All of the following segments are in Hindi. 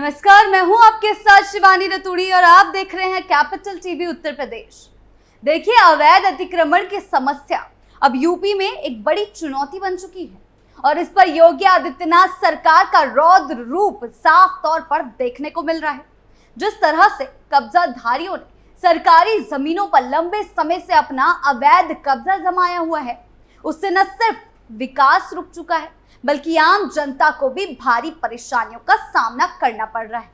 नमस्कार, मैं हूं आपके साथ शिवानी रतूड़ी और आप देख रहे हैं कैपिटल टीवी उत्तर प्रदेश। देखिए, अवैध अतिक्रमण की समस्या अब यूपी में एक बड़ी चुनौती बन चुकी है और इस पर योगी आदित्यनाथ सरकार का रौद्र रूप साफ तौर पर देखने को मिल रहा है। जिस तरह से कब्जाधारियों ने सरकारी जमीनों पर लंबे समय से अपना अवैध कब्जा जमाया हुआ है, उससे न सिर्फ विकास रुक चुका है बल्कि आम जनता को भी भारी परेशानियों का सामना करना पड़ रहा है।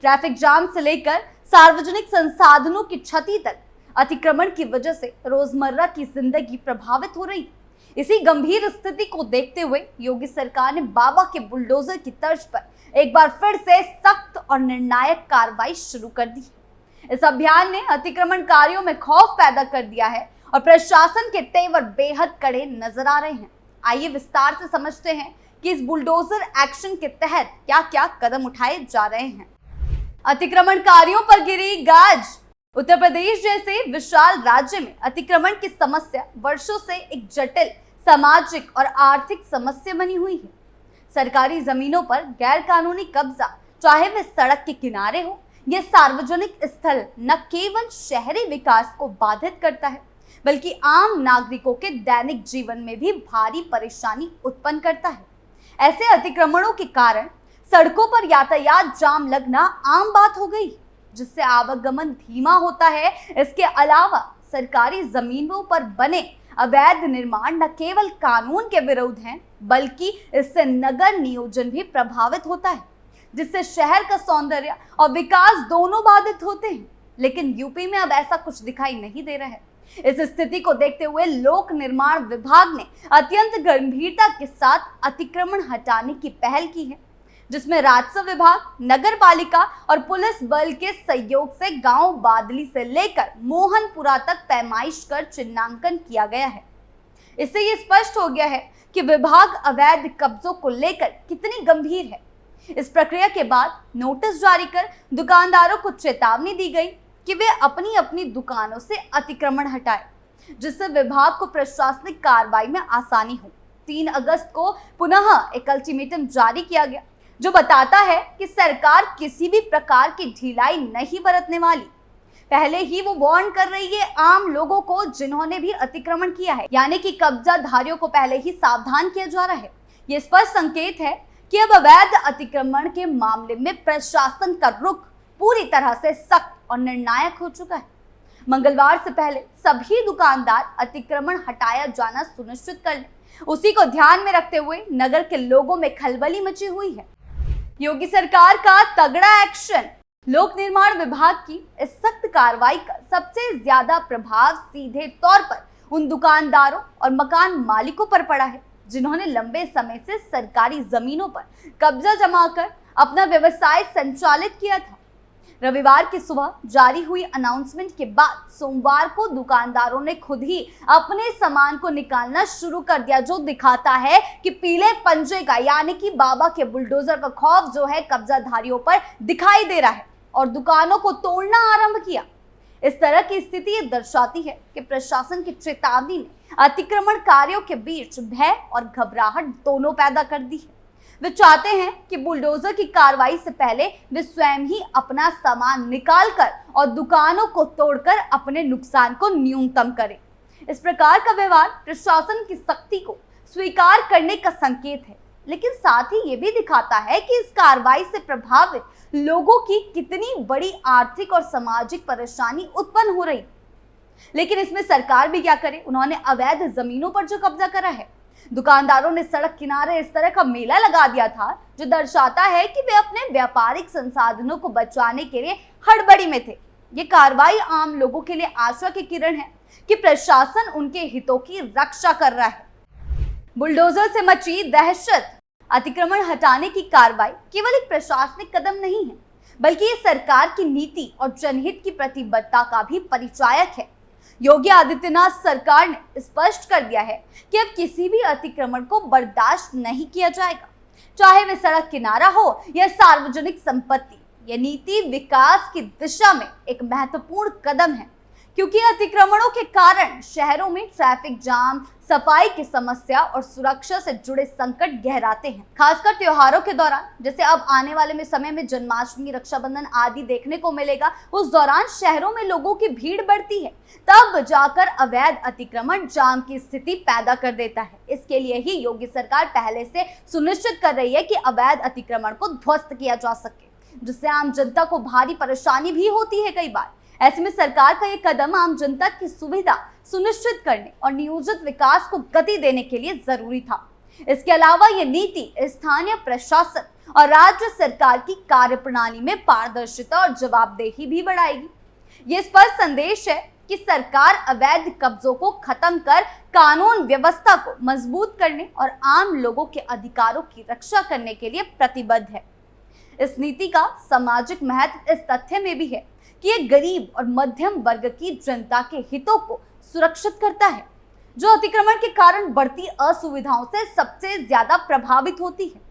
ट्रैफिक जाम से लेकर सार्वजनिक संसाधनों की क्षति तक अतिक्रमण की वजह से रोजमर्रा की जिंदगी प्रभावित हो रही है। इसी गंभीर स्थिति को देखते हुए योगी सरकार ने बाबा के बुलडोजर की तर्ज पर एक बार फिर से सख्त और निर्णायक कार्रवाई शुरू कर दी है। इस अभियान ने अतिक्रमणकारियों में खौफ पैदा कर दिया है और प्रशासन के तेवर बेहद कड़े नजर आ रहे हैं। आइए विस्तार से समझते हैं कि इस बुलडोजर एक्शन के तहत क्या क्या कदम उठाए जा रहे हैं। अतिक्रमणकारियों पर गिरी गाज। उत्तर प्रदेश जैसे विशाल राज्य में अतिक्रमण की समस्या वर्षों से एक जटिल सामाजिक और आर्थिक समस्या बनी हुई है। सरकारी जमीनों पर गैर कानूनी कब्जा, चाहे वे सड़क के किनारे हो या सार्वजनिक स्थल, न केवल शहरी विकास को बाधित करता है बल्कि आम नागरिकों के दैनिक जीवन में भी भारी परेशानी उत्पन्न करता है। ऐसे अतिक्रमणों के कारण सड़कों पर यातायात जाम लगना आम बात हो गई, जिससे आवागमन धीमा होता है। इसके अलावा सरकारी जमीनों पर बने अवैध निर्माण न केवल कानून के विरुद्ध हैं बल्कि इससे नगर नियोजन भी प्रभावित होता है, जिससे शहर का सौंदर्य और विकास दोनों बाधित होते हैं। लेकिन यूपी में अब ऐसा कुछ दिखाई नहीं दे रहा है। इस स्थिति को देखते हुए लोक निर्माण विभाग ने अत्यंत गंभीरता के साथ अतिक्रमण हटाने की पहल की है, जिसमें राजस्व विभाग, नगर पालिका और पुलिस बल के सहयोग से गांव बादली से लेकर मोहनपुरा तक पैमाइश कर चिन्हांकन किया गया है। इससे ये स्पष्ट हो गया है कि विभाग अवैध कब्जों को लेकर कितनी गंभीर है। इस प्रक्रिया के बाद नोटिस जारी कर दुकानदारों को चेतावनी दी गई कि वे अपनी अपनी दुकानों से अतिक्रमण हटाएं, जिससे विभाग को प्रशासनिक कार्रवाई में आसानी हो। 3 अगस्त को पुनः एक अल्टीमेटम जारी किया गया, जो बताता है कि सरकार किसी भी प्रकार की ढिलाई नहीं बरतने वाली। पहले ही वो वार्न कर रही है आम लोगों को जिन्होंने भी अतिक्रमण किया है, यानी कि कब्जाधारियों को पहले ही सावधान किया जा रहा है। ये स्पष्ट संकेत है कि अब अवैध अतिक्रमण के मामले में प्रशासन का रुख पूरी तरह से सख्त और निर्णायक हो चुका है। मंगलवार से पहले सभी दुकानदार अतिक्रमण हटाया जाना सुनिश्चित कर लें, उसी को ध्यान में रखते हुए नगर के लोगों में खलबली मची हुई है। योगी सरकार का तगड़ा एक्शन। लोक निर्माण विभाग की इस सख्त कार्रवाई का सबसे ज्यादा प्रभाव सीधे तौर पर उन दुकानदारों और मकान मालिकों पर पड़ा है जिन्होंने लंबे समय से सरकारी जमीनों पर कब्जा जमाकर अपना व्यवसाय संचालित किया था। रविवार की सुबह जारी हुई अनाउंसमेंट के बाद सोमवार को दुकानदारों ने खुद ही अपने सामान को निकालना शुरू कर दिया, जो दिखाता है कि पीले पंजे का यानी कि बाबा के बुलडोजर का खौफ जो है कब्जाधारियों पर दिखाई दे रहा है और दुकानों को तोड़ना आरंभ किया। इस तरह की स्थिति ये दर्शाती है कि प्रशासन की चेतावनी ने अतिक्रमणकारियों के बीच भय और घबराहट दोनों पैदा कर दी है। वे चाहते हैं कि बुलडोजर की कार्रवाई से पहले वे स्वयं ही अपना सामान निकालकर और दुकानों को तोड़कर अपने नुकसान को न्यूनतम करें। इस प्रकार का व्यवहार प्रशासन की सख्ती को स्वीकार करने का संकेत है, लेकिन साथ ही ये भी दिखाता है कि इस कार्रवाई से प्रभावित लोगों की कितनी बड़ी आर्थिक और सामाजिक परेशानी उत्पन्न हो रही। लेकिन इसमें सरकार भी क्या करे? उन्होंने अवैध जमीनों पर जो कब्जा करा है, दुकानदारों ने सड़क किनारे इस तरह का मेला लगा दिया था, जो दर्शाता है कि वे अपने व्यापारिक संसाधनों को बचाने के लिए हड़बड़ी में थे। ये कार्रवाई आम लोगों के लिए आशा की किरण है कि प्रशासन उनके हितों की रक्षा कर रहा है। बुलडोजर से मची दहशत। अतिक्रमण हटाने की कार्रवाई केवल एक प्रशासनिक कदम नहीं है बल्कि ये सरकार की नीति और जनहित की प्रतिबद्धता का भी परिचायक है। योगी आदित्यनाथ सरकार ने स्पष्ट कर दिया है कि अब किसी भी अतिक्रमण को बर्दाश्त नहीं किया जाएगा, चाहे वे सड़क किनारा हो या सार्वजनिक संपत्ति। यह नीति विकास की दिशा में एक महत्वपूर्ण कदम है, क्योंकि अतिक्रमणों के कारण शहरों में ट्रैफिक जाम, सफाई की समस्या और सुरक्षा से जुड़े संकट गहराते हैं। खासकर त्योहारों के दौरान, जैसे अब आने वाले समय में जन्माष्टमी, रक्षाबंधन आदि देखने को मिलेगा, उस दौरान शहरों में लोगों की भीड़ बढ़ती है, तब जाकर अवैध अतिक्रमण जाम की स्थिति पैदा कर देता है। इसके लिए ही योगी सरकार पहले से सुनिश्चित कर रही है कि अवैध अतिक्रमण को ध्वस्त किया जा सके, जिससे आम जनता को भारी परेशानी भी होती है कई बार। ऐसे में सरकार का ये कदम आम जनता की सुविधा सुनिश्चित करने और नियोजित विकास को गति देने के लिए जरूरी था। इसके अलावा ये नीति स्थानीय प्रशासन और राज्य सरकार की कार्यप्रणाली में पारदर्शिता और जवाबदेही भी बढ़ाएगी। ये स्पष्ट संदेश है कि सरकार अवैध कब्जों को खत्म कर कानून व्यवस्था को मजबूत करने और आम लोगों के अधिकारों की रक्षा करने के लिए प्रतिबद्ध है। इस नीति का सामाजिक महत्व इस तथ्य में भी है कि ये गरीब और मध्यम वर्ग की जनता के हितों को सुरक्षित करता है, जो अतिक्रमण के कारण बढ़ती असुविधाओं से सबसे ज्यादा प्रभावित होती है।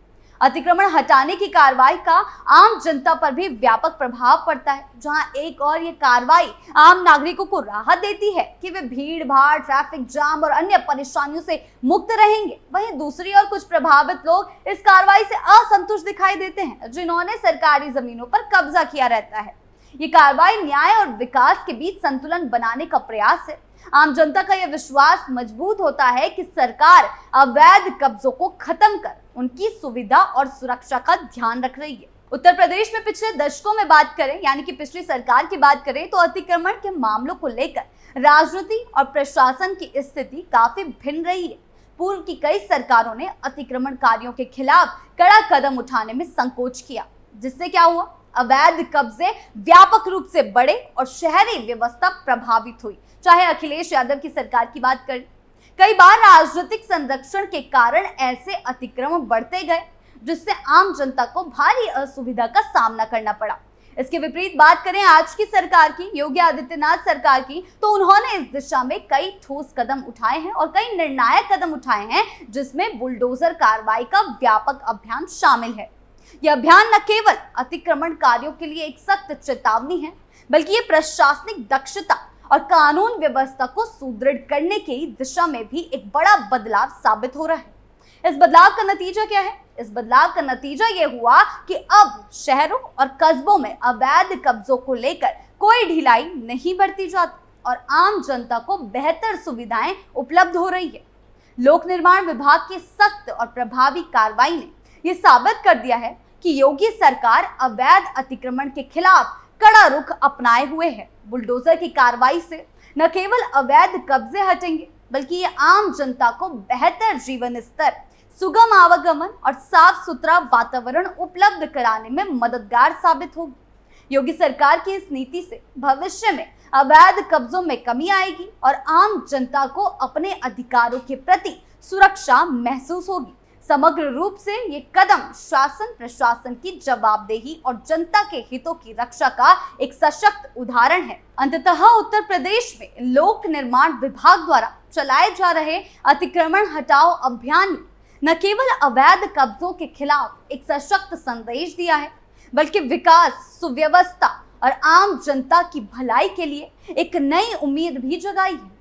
अतिक्रमण हटाने की कार्रवाई का आम जनता पर भी व्यापक प्रभाव पड़ता है, जहां एक और ये कार्रवाई आम नागरिकों को राहत देती है कि वे भीड़ भाड़, ट्रैफिक जाम और अन्य परेशानियों से मुक्त रहेंगे। वहीं दूसरी ओर कुछ प्रभावित लोग इस कार्रवाई से असंतुष्ट दिखाई देते हैं, जिन्होंने सरकारी जमीनों पर कब्जा किया रहता है। ये कार्रवाई न्याय और विकास के बीच संतुलन बनाने का प्रयास है। आम जनता का यह विश्वास मजबूत होता है कि सरकार अवैध कब्जों को खत्म कर उनकी सुविधा और सुरक्षा का ध्यान रख रही है। उत्तर प्रदेश में पिछले दशकों में बात करें, यानी कि पिछली सरकार की बात करें, तो अतिक्रमण के मामलों को लेकर राजनीति और प्रशासन की स्थिति काफी भिन्न रही है। पूर्व की कई सरकारों ने अतिक्रमणकारियों के खिलाफ कड़ा कदम उठाने में संकोच किया, जिससे क्या हुआ, अवैध कब्जे व्यापक रूप से बढ़े और शहरी व्यवस्था प्रभावित हुई। चाहे अखिलेश यादव की सरकार की बात करें, कई बार राजनीतिक संरक्षण के कारण ऐसे अतिक्रमण बढ़ते गए, जिससे आम जनता को भारी असुविधा का सामना करना पड़ा। इसके विपरीत बात करें आज की सरकार की, योगी आदित्यनाथ सरकार की, तो उन्होंने इस दिशा में कई ठोस कदम उठाए हैं और कई निर्णायक कदम उठाए हैं, जिसमें बुलडोजर कार्रवाई का व्यापक अभियान शामिल है। यह अभियान न केवल अतिक्रमणकारियों के लिए एक सख्त चेतावनी है, बल्कि ये प्रशासनिक दक्षता और कानून व्यवस्था को सुदृढ़ करने की दिशा में भी एक बड़ा बदलाव साबित हो रहा है। इस बदलाव का नतीजा क्या है? इस बदलाव का नतीजा ये हुआ कि अब शहरों और कस्बों में अवैध कब्जों को लेकर कोई ढिलाई नहीं बरती जाती और आम जनता को बेहतर सुविधाएं उपलब्ध हो रही है। लोक निर्माण विभाग की सख्त और प्रभावी कार्रवाई ने यह साबित कर दिया है कि योगी सरकार अवैध अतिक्रमण के खिलाफ कड़ा रुख अपनाए हुए है। बुलडोजर की कार्रवाई से न केवल अवैध कब्जे हटेंगे, बल्कि ये आम जनता को बेहतर जीवन स्तर, सुगम आवागमन और साफ सुथरा वातावरण उपलब्ध कराने में मददगार साबित होगी। योगी सरकार की इस नीति से भविष्य में अवैध कब्जों में कमी आएगी और आम जनता को अपने अधिकारों के प्रति सुरक्षा महसूस होगी। समग्र रूप से ये कदम शासन प्रशासन की जवाबदेही और जनता के हितों की रक्षा का एक सशक्त उदाहरण है। अंततः उत्तर प्रदेश में लोक निर्माण विभाग द्वारा चलाए जा रहे अतिक्रमण हटाओ अभियान ने न केवल अवैध कब्जों के खिलाफ एक सशक्त संदेश दिया है, बल्कि विकास, सुव्यवस्था और आम जनता की भलाई के लिए एक नई उम्मीद भी जगाई है।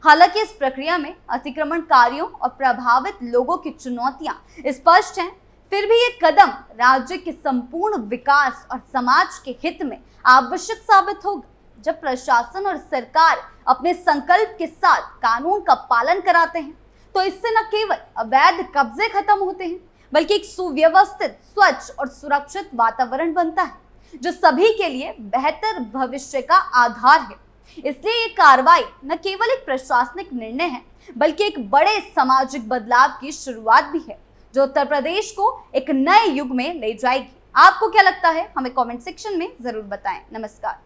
हालांकि इस प्रक्रिया में अतिक्रमणकारियों और प्रभावित लोगों की चुनौतियां स्पष्ट हैं, फिर भी ये कदम राज्य के संपूर्ण विकास और समाज के हित में आवश्यक साबित होगा। जब प्रशासन और सरकार अपने संकल्प के साथ कानून का पालन कराते हैं, तो इससे न केवल अवैध कब्जे खत्म होते हैं, बल्कि एक सुव्यवस्थित, स्वच्छ और सुरक्षित वातावरण बनता है, जो सभी के लिए बेहतर भविष्य का आधार है। इसलिए ये कार्रवाई न केवल एक प्रशासनिक निर्णय है, बल्कि एक बड़े सामाजिक बदलाव की शुरुआत भी है, जो उत्तर प्रदेश को एक नए युग में ले जाएगी। आपको क्या लगता है? हमें कमेंट सेक्शन में जरूर बताएं। नमस्कार।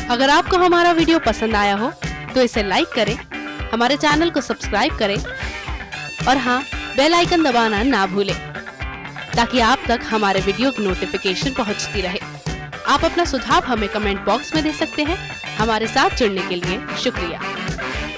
अगर आपको हमारा वीडियो पसंद आया हो तो इसे लाइक करें, हमारे चैनल को सब्सक्राइब करें और हाँ, बेल आइकन दबाना ना भूलें। ताकि आप तक हमारे वीडियो की नोटिफिकेशन पहुंचती रहे। आप अपना सुझाव हमें कमेंट बॉक्स में दे सकते हैं। हमारे साथ जुड़ने के लिए शुक्रिया।